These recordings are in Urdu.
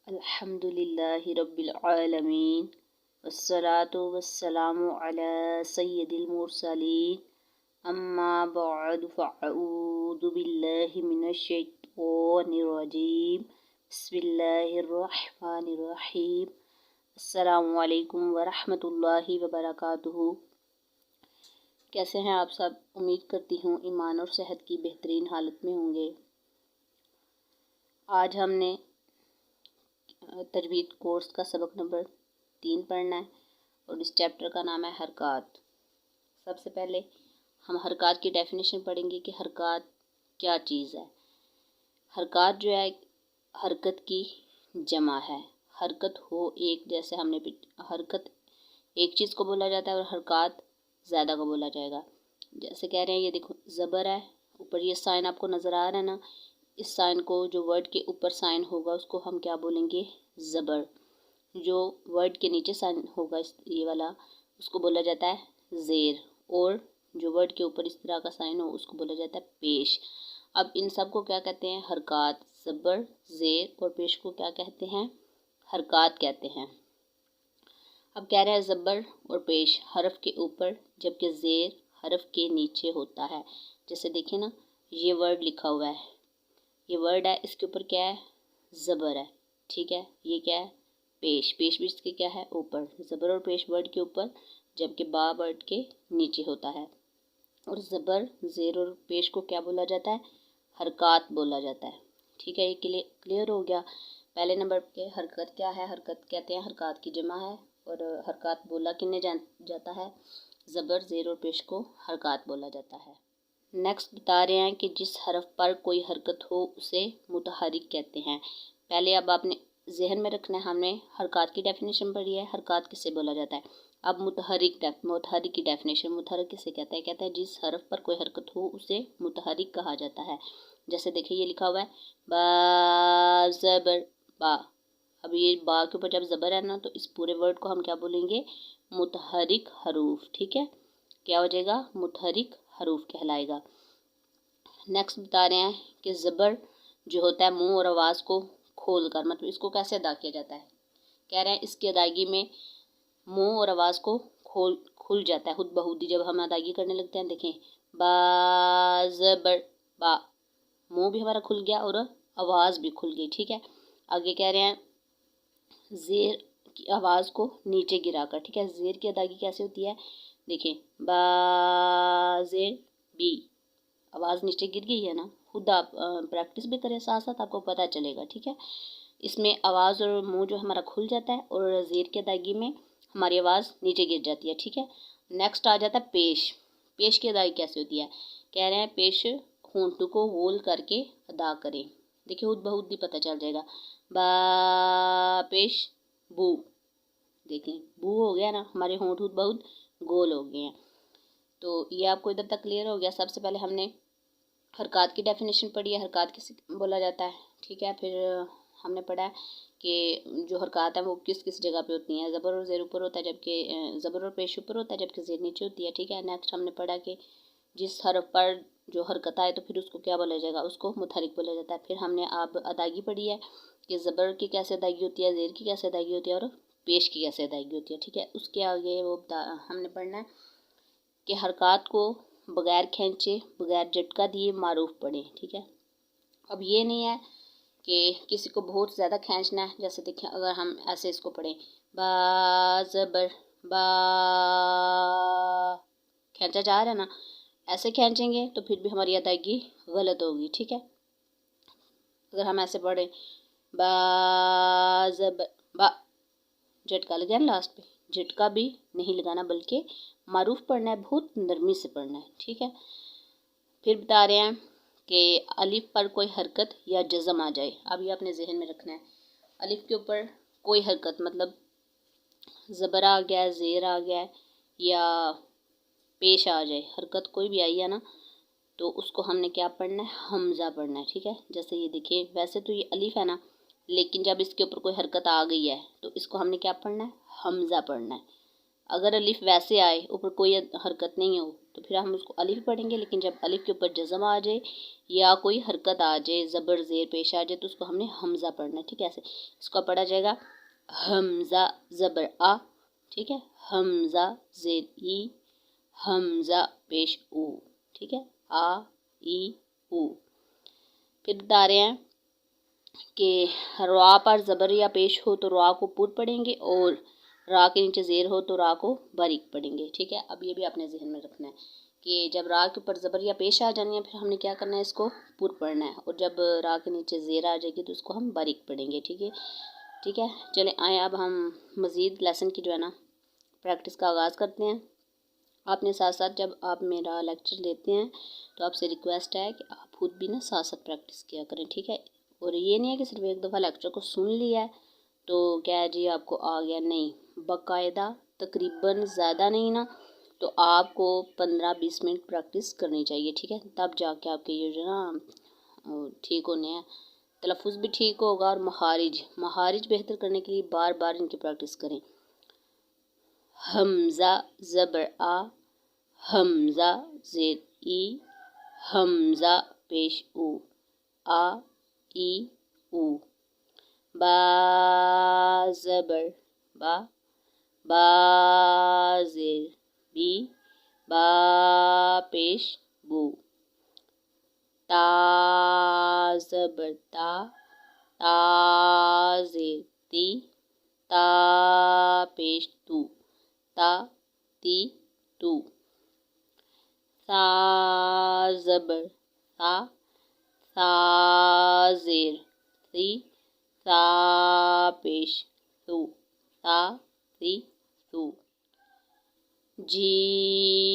الحمدللہ رب العالمین والصلاة والسلام علی سید المرسلین اما بعد فاعوذ باللہ من الشیطان الرجیم بسم اللہ الرحمن الرحیم السلام علیکم ورحمۃ اللہ وبرکاتہ۔ کیسے ہیں آپ سب؟ امید کرتی ہوں ایمان اور صحت کی بہترین حالت میں ہوں گے۔ آج ہم نے تجوید کورس کا سبق نمبر 3 پڑھنا ہے اور اس چیپٹر کا نام ہے حرکات۔ سب سے پہلے ہم حرکات کی ڈیفینیشن پڑھیں گے کہ حرکات کیا چیز ہے۔ حرکات جو ہے حرکت کی جمع ہے۔ حرکت ہو ایک، جیسے ہم نے حرکت ایک چیز کو بولا جاتا ہے اور حرکات زیادہ کو بولا جائے گا۔ جیسے کہہ رہے ہیں یہ دیکھو زبر ہے، اوپر یہ سائن آپ کو نظر آ رہا ہے نا، اس سائن کو جو ورڈ کے اوپر سائن ہوگا اس کو ہم کیا بولیں گے؟ زبر۔ جو ورڈ کے نیچے سائن ہوگا یہ والا اس کو بولا جاتا ہے زیر، اور جو ورڈ کے اوپر اس طرح کا سائن ہو اس کو بولا جاتا ہے پیش۔ اب ان سب کو کیا کہتے ہیں؟ حرکات۔ زبر، زیر اور پیش کو کیا کہتے ہیں؟ حرکات کہتے ہیں۔ اب کہہ رہے ہیں زبر اور پیش حرف کے اوپر جبکہ زیر حرف کے نیچے ہوتا ہے۔ جیسے دیکھیں نا، یہ ورڈ لکھا ہوا ہے، یہ ورڈ ہے، اس کے اوپر کیا ہے؟ زبر ہے، ٹھیک ہے۔ یہ کیا ہے؟ پیش۔ پیش بھی اس کے کیا ہے؟ اوپر۔ زبر اور پیش ورڈ کے اوپر جبکہ با ورڈ کے نیچے ہوتا ہے۔ اور زبر، زیر اور پیش کو کیا بولا جاتا ہے؟ حرکات بولا جاتا ہے، ٹھیک ہے۔ یہ کلیئر ہو گیا۔ پہلے نمبر پہ حرکت کیا ہے؟ حرکت کہتے ہیں حرکات کی جمع ہے، اور حرکات بولا کنے جاتا ہے؟ زبر، زیر اور پیش کو حرکات بولا جاتا ہے۔ نیکسٹ بتا رہے ہیں کہ جس حرف پر کوئی حرکت ہو اسے متحرک کہتے ہیں۔ پہلے اب آپ نے ذہن میں رکھنا ہے، ہم نے حرکات کی ڈیفینیشن پڑھی ہے، حرکات کس سے بولا جاتا ہے۔ اب متحرک کی ڈیفینیشن، متحرک کسے کہتا ہے؟ کہتا ہے جس حرف پر کوئی حرکت ہو اسے متحرک کہا جاتا ہے۔ جیسے دیکھیں یہ لکھا ہوا ہے با زبر با۔ اب یہ با کے اوپر جب زبر ہے نا تو اس پورے ورڈ کو ہم کیا بولیں گے؟ متحرک حروف، ٹھیک ہے۔ کیا ہو جائے گا؟ متحرک حروف کہلائے گا۔ نیکسٹ بتا رہے ہیں کہ زبر جو ہوتا ہے منہ اور آواز کو کھول کر، مطلب اس کو کیسے ادا کیا جاتا ہے؟ کہہ رہے ہیں اس کی ادائیگی میں منہ اور آواز کو کھل جاتا ہے خود بخود ہی۔ جب ہم ادائیگی کرنے لگتے ہیں دیکھیں با زبر با، منہ بھی ہمارا کھل گیا اور آواز بھی کھل گئی، ٹھیک ہے۔ آگے کہہ رہے ہیں زیر کی آواز کو نیچے گرا کر، ٹھیک ہے۔ زیر کی ادائیگی کیسے ہوتی ہے؟ دیکھیں با زیر بی، آواز نیچے گر گئی ہے نا، خود آپ پریکٹس بھی کریں ساتھ ساتھ، آپ کو پتہ چلے گا، ٹھیک ہے۔ اس میں آواز اور منہ جو ہمارا کھل جاتا ہے اور زیر کی ادائیگی میں ہماری آواز نیچے گر جاتی ہے، ٹھیک ہے۔ نیکسٹ آ جاتا ہے پیش۔ پیش کی ادائیگی کیسے ہوتی ہے؟ کہہ رہے ہیں پیش ہونٹوں کو گول کر کے ادا کریں۔ دیکھیں خود بخود ہی پتہ چل جائے گا با پیش بو، دیکھیں بو ہو گیا نا، ہمارے ہونٹ خود بخود گول ہو گئے ہیں۔ تو یہ آپ کو ادھر تک کلیئر ہو گیا۔ سب سے پہلے ہم نے حرکات کی ڈیفینیشن پڑھی ہے، حرکات کس بولا جاتا ہے، ٹھیک ہے۔ پھر ہم نے پڑھا ہے کہ جو حرکات ہیں وہ کس کس جگہ پہ ہوتی ہیں۔ زبر اور زیر اوپر ہوتا ہے جبکہ زبر اور پیش اوپر ہوتا ہے جبکہ زیر نیچے ہوتی ہے، ٹھیک ہے۔ نیکسٹ ہم نے پڑھا کہ جس حرف پر جو حرکت آئے تو پھر اس کو کیا بولا جائے گا؟ اس کو متحرک بولا جاتا ہے۔ پھر ہم نے اب ادائیگی پڑھی ہے کہ زبر کی کیسے ادائیگی ہوتی ہے، زیر کی کیسے ادائیگی ہوتی ہے اور پیش کی کیسے ادائیگی ہوتی ہے، ٹھیک ہے۔ اس کے آگے وہ ہم نے پڑھنا ہے کہ حرکات کو بغیر کھینچے بغیر جھٹکا دیے معروف پڑھیں، ٹھیک ہے۔ اب یہ نہیں ہے کہ کسی کو بہت زیادہ کھینچنا ہے، جیسے دیکھیں اگر ہم ایسے اس کو پڑھیں با زبر با، کھینچا جا رہا ہے نا، ایسے کھینچیں گے تو پھر بھی ہماری ادائیگی غلط ہوگی، ٹھیک ہے۔ اگر ہم ایسے پڑھیں با زبر با، جھٹکا لگا نا لاسٹ پہ، جھٹکا بھی نہیں لگانا بلکہ معروف پڑھنا ہے، بہت نرمی سے پڑھنا ہے، ٹھیک ہے۔ پھر بتا رہے ہیں کہ الف پر کوئی حرکت یا جزم آ جائے۔ اب یہ اپنے ذہن میں رکھنا ہے، الف کے اوپر کوئی حرکت مطلب زبر آ گیا ہے، زیر آ گیا ہے یا پیش آ جائے، حرکت کوئی بھی آئی ہے نا، تو اس کو ہم نے کیا پڑھنا ہے؟ حمزہ پڑھنا ہے، ٹھیک ہے۔ جیسے یہ دیکھیں ویسے تو یہ الف ہے نا، لیکن جب اس کے اوپر کوئی حرکت آ گئی ہے تو اس کو ہم نے کیا پڑھنا ہے؟ حمزہ پڑھنا ہے۔ اگر الف ویسے آئے اوپر کوئی حرکت نہیں ہو تو پھر ہم اس کو الف پڑھیں گے، لیکن جب الف کے اوپر جزم آ جائے یا کوئی حرکت آ جائے، زبر زیر پیش آ جائے، تو اس کو ہم نے حمزہ پڑھنا ہے، ٹھیک ہے؟ ایسے اس کو پڑھا جائے گا حمزہ زبر آ، ٹھیک ہے؟ حمزہ زیر ای، حمزہ پیش او، ٹھیک ہے؟ آ ای او۔ پھر بتا رہے ہیں کہ را پر زبر یا پیش ہو تو را کو پر پڑھیں گے، اور را کے نیچے زیر ہو تو را کو باریک پڑھیں گے، ٹھیک ہے؟ اب یہ بھی اپنے ذہن میں رکھنا ہے کہ جب را کے اوپر زبر یا پیش آ جانی ہے، پھر ہم نے کیا کرنا ہے، اس کو پر پڑھنا ہے، اور جب را کے نیچے زیر آ جائے گی تو اس کو ہم باریک پڑھیں گے، ٹھیک ہے؟ ٹھیک ہے، چلیں آئیں اب ہم مزید لیسن کی جو ہے نا پریکٹس کا آغاز کرتے ہیں۔ آپ نے ساتھ ساتھ جب آپ میرا لیکچر لیتے ہیں تو آپ سے ریکویسٹ ہے کہ آپ خود بھی نا ساتھ ساتھ پریکٹس کیا کریں، ٹھیک ہے؟ اور یہ نہیں ہے کہ صرف ایک دفعہ لیکچر کو سن لیا ہے تو کیا جی آپ کو آ گیا، نہیں، باقاعدہ تقریباً زیادہ نہیں نا تو آپ کو 15-20 منٹ پریکٹس کرنی چاہیے، ٹھیک ہے؟ تب جا کے آپ کے یہ جو نا ٹھیک ہونے ہیں، تلفظ بھی ٹھیک ہوگا، اور مخارج بہتر کرنے کے لیے بار بار ان کی پریکٹس کریں۔ حمزہ زبر آ، حمزہ زیر ای، حمزہ پیش او، آ ای او۔ با زبر با، با زیر بی، با پیش بو۔ تا زبر تا، تا زیر تی، تا پیش تو، تا تی تو۔ ثا زبر ثا، ثا زیر ثی، ثا پیش ثو، ثا ثی ثو۔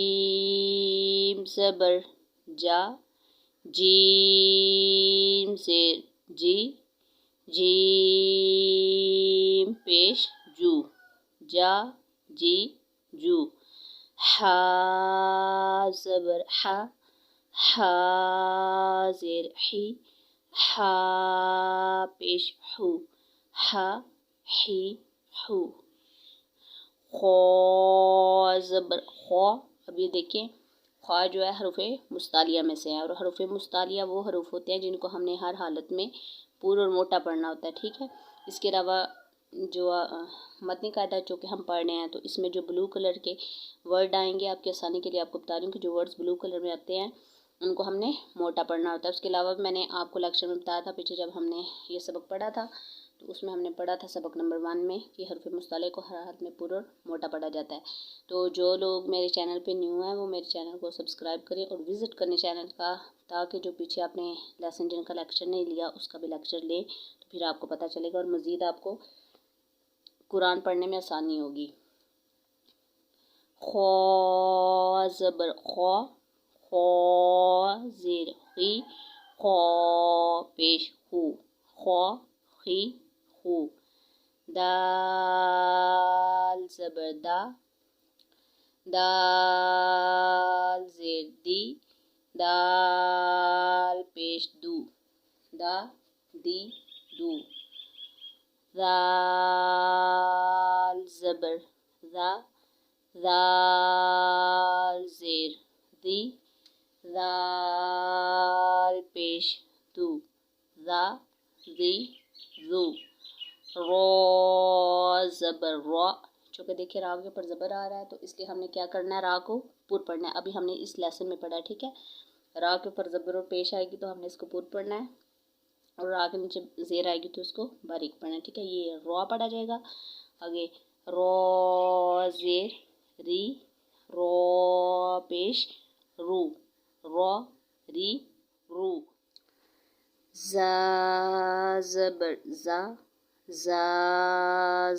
جیم زبر جا، جیم زیر جی، جیم پیش جو، جا جی جو۔ حا زبر حا، حا زیر حی، حا پیش حو، حا حی حو۔ خوا زبر خوا، اب یہ دیکھیں خوا جو ہے حروف مستعلیہ میں سے ہے، اور حروف مستعلیہ وہ حروف ہوتے ہیں جن کو ہم نے ہر حالت میں پور اور موٹا پڑھنا ہوتا ہے، ٹھیک ہے؟ اس کے علاوہ جو متنی قاعدہ جو کہ ہم پڑھ رہے ہیں تو اس میں جو بلو کلر کے ورڈ آئیں گے، آپ کی آسانی کے لیے آپ کو بتا رہی ہوں کہ جو ورڈز بلو کلر میں آتے ہیں ان کو ہم نے موٹا پڑھنا ہوتا ہے۔ اس کے علاوہ میں نے آپ کو لیکچر میں بتایا تھا پیچھے جب ہم نے یہ سبق پڑھا تھا تو اس میں ہم نے پڑھا تھا سبق نمبر 1 میں کہ حرف مستعلیہ کو ہر حالت میں پر اور موٹا پڑھا جاتا ہے۔ تو جو لوگ میرے چینل پہ نیو ہیں وہ میرے چینل کو سبسکرائب کریں اور وزٹ کریں چینل کا، تاکہ جو پیچھے آپ نے لیسن جن کا لیکچر نہیں لیا اس کا بھی لیکچر لیں، تو پھر آپ کو پتہ چلے گا اور مزید آپ کو قرآن پڑھنے میں آسانی ہوگی۔ خوا زبر خوا، خوا زیر خی، خوا پیش خو، خوا خی خو۔ دال زبر دا، دال زیر دی، دال پیش دو، دا دی دو۔ ذال زبر ذا، ذال زیر دی، ذال پیش دو، ذا ذی ذو۔ را زبر را، چونکہ دیکھیں را کے اوپر زبر آ رہا ہے تو اس لیے ہم نے کیا کرنا ہے، را کو پر پڑھنا ہے۔ ابھی ہم نے اس لیسن میں پڑھا ہے، ٹھیک ہے؟ را کے اوپر زبر اور پیش آئے گی تو ہم نے اس کو پر پڑھنا ہے، اور را کے نیچے زیر آئے گی تو اس کو باریک پڑھنا ہے، ٹھیک ہے؟ یہ را پڑھا جائے گا۔ آگے را زیر ری، را پیش رو، را ری رو۔ زا زبر زا، زا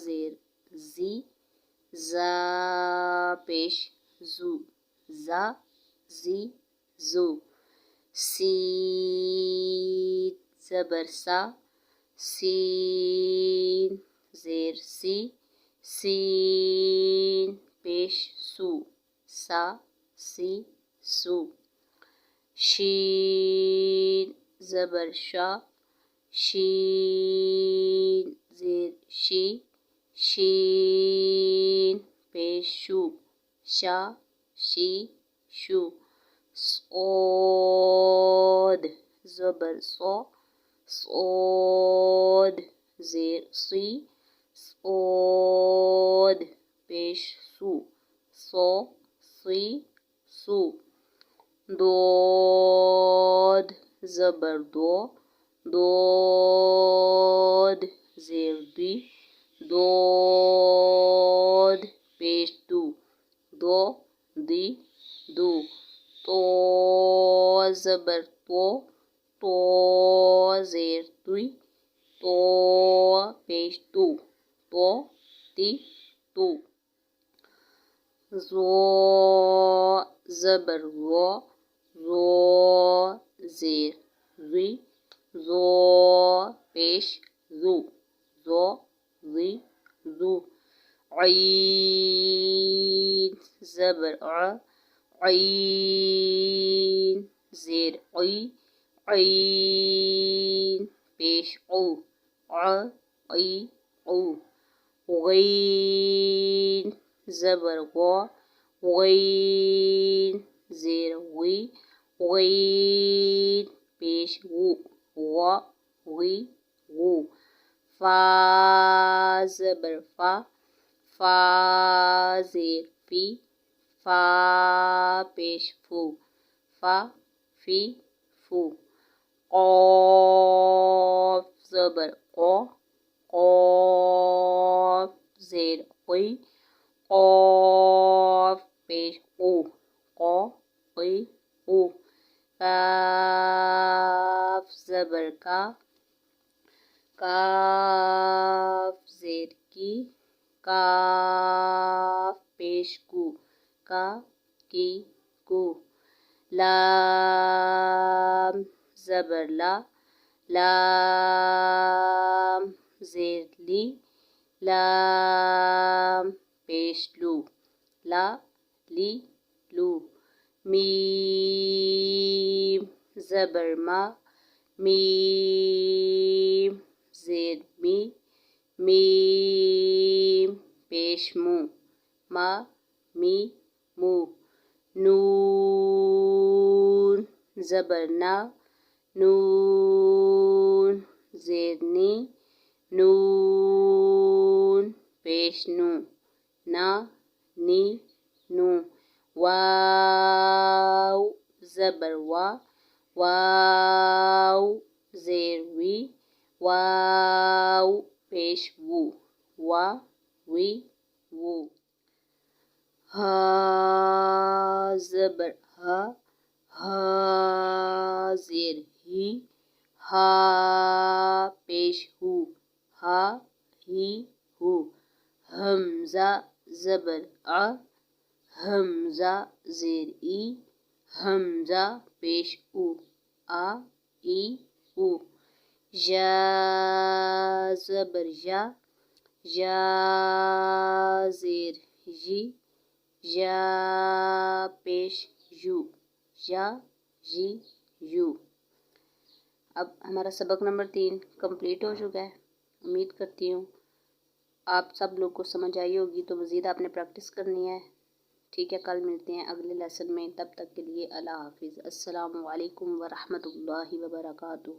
زیر زی، زا پیش زو، زا زی زو۔ سین زبر سا، سین زیر سی، سین پیش سو، سا سی سو۔ شین زبر شا، شین زیر شی، شین پیش شو، شا شی شو صاد زبر صو صاد زیر سی صاد پیش سو صو سی سو ضاد زبر دو ضاد زیر دی ضاد پیش دو دو دی دو تو زبر تو تو زیر دوی تو پیش دو تو دی تو زو زبر زو زو زیر زی زو پیش زو زو زی زو عین زبر عین زیر عی عین پیش او عی او غین زبر غو غین زیر غی غین پیش غو غو غی غو فا زبر فا فا زیر فی فا پیش فو فا فی فو قاف زبر قو قاف زیر قی قاف پیش قو قو قی قو کاف زبر کا کاف زیر کی کاف پیش کو کا کی کو لام زبر لا لام زیر لی لام پیش لو لا لی لو میم زبر ما میم زیر می میم پیش مو ما می مو نون زبر نا نون زیر نی نون پیش نو نا نی نو واو زبر وا واو زیر وی واو پیش وو وا وی وو ہا زبر ہا ہا زیر ہی ہا پیش ہو ہا ہی ہو حمزہ زبر حمزہ زیر ای حمزہ پیش او آ ای او یا زبر یا یا زیر جی یا پیش یو یا جی یو اب ہمارا سبق نمبر 3 کمپلیٹ ہو چکا ہے. امید کرتی ہوں آپ سب لوگ کو سمجھ آئی ہوگی. تو مزید آپ نے پریکٹس کرنی ہے. ٹھیک ہے، کل ملتے ہیں اگلے لیسن میں. تب تک کے لیے اللہ حافظ. السلام علیکم ورحمۃ اللہ وبرکاتہ.